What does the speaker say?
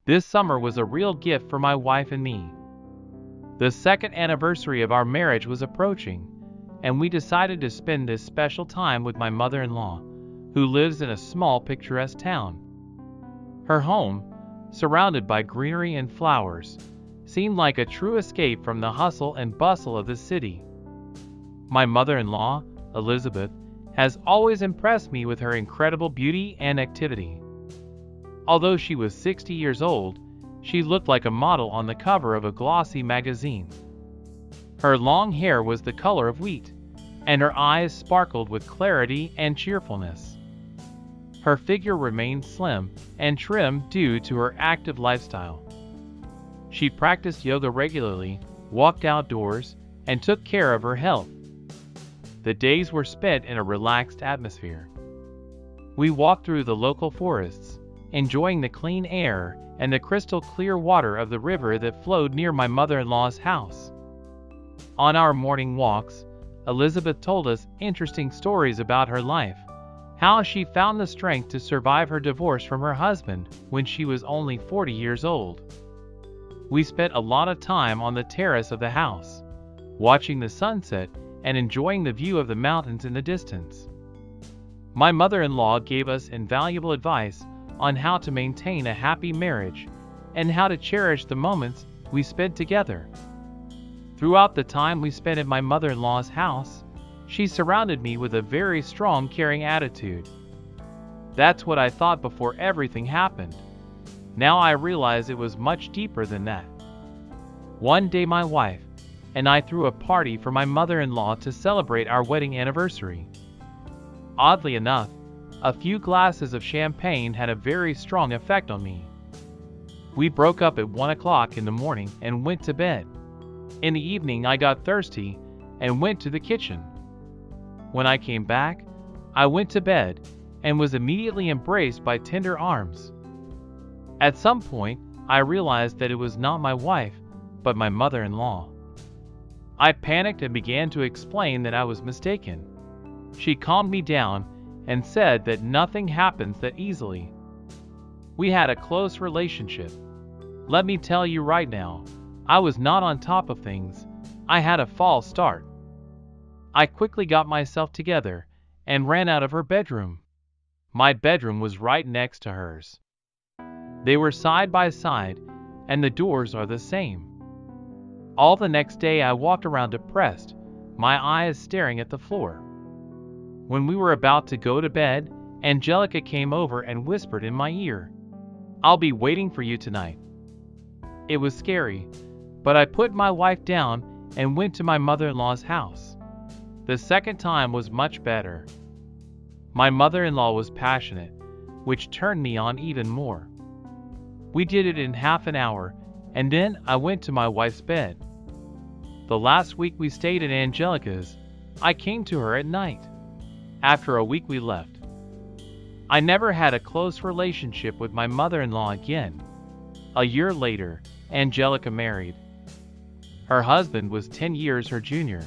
This summer was a real gift for my wife and me. The second anniversary of our marriage was approaching, and we decided to spend this special time with my mother-in-law, who lives in a small picturesque town. Her home, surrounded by greenery and flowers, seemed like a true escape from the hustle and bustle of the city. My mother-in-law, Elizabeth, has always impressed me with her incredible beauty and activity. Although she was 60 years old, she looked like a model on the cover of a glossy magazine. Her long hair was the color of wheat, and her eyes sparkled with clarity and cheerfulness. Her figure remained slim and trim due to her active lifestyle. She practiced yoga regularly, walked outdoors, and took care of her health. The days were spent in a relaxed atmosphere. We walked through the local forests, enjoying the clean air and the crystal clear water of the river that flowed near my mother-in-law's house. On our morning walks, Elizabeth told us interesting stories about her life, how she found the strength to survive her divorce from her husband when she was only 40 years old. We spent a lot of time on the terrace of the house, watching the sunset and enjoying the view of the mountains in the distance. My mother-in-law gave us invaluable advice on how to maintain a happy marriage and how to cherish the moments we spent together. Throughout the time we spent at my mother-in-law's house, she surrounded me with a very strong, caring attitude. That's what I thought before everything happened. Now I realize it was much deeper than that. One day my wife and I threw a party for my mother-in-law to celebrate our wedding anniversary. Oddly enough, a few glasses of champagne had a very strong effect on me. We broke up at 1 o'clock in the morning and went to bed. In the evening I got thirsty and went to the kitchen. When I came back, I went to bed and was immediately embraced by tender arms. At some point, I realized that it was not my wife, but my mother-in-law. I panicked and began to explain that I was mistaken. She calmed me down and said that nothing happens that easily. We had a close relationship. Let me tell you right now, I was not on top of things. I had a false start. I quickly got myself together and ran out of her bedroom. My bedroom was right next to hers. They were side by side, and the doors are the same. All the next day I walked around depressed, my eyes staring at the floor. When we were about to go to bed, Angelica came over and whispered in my ear, "I'll be waiting for you tonight." It was scary, but I put my wife down and went to my mother-in-law's house. The second time was much better. My mother-in-law was passionate, which turned me on even more. We did it in half an hour, and then I went to my wife's bed. The last week we stayed at Angelica's, I came to her at night. After a week we left. I never had a close relationship with my mother-in-law again. A year later, Angelica married. Her husband was 10 years her junior.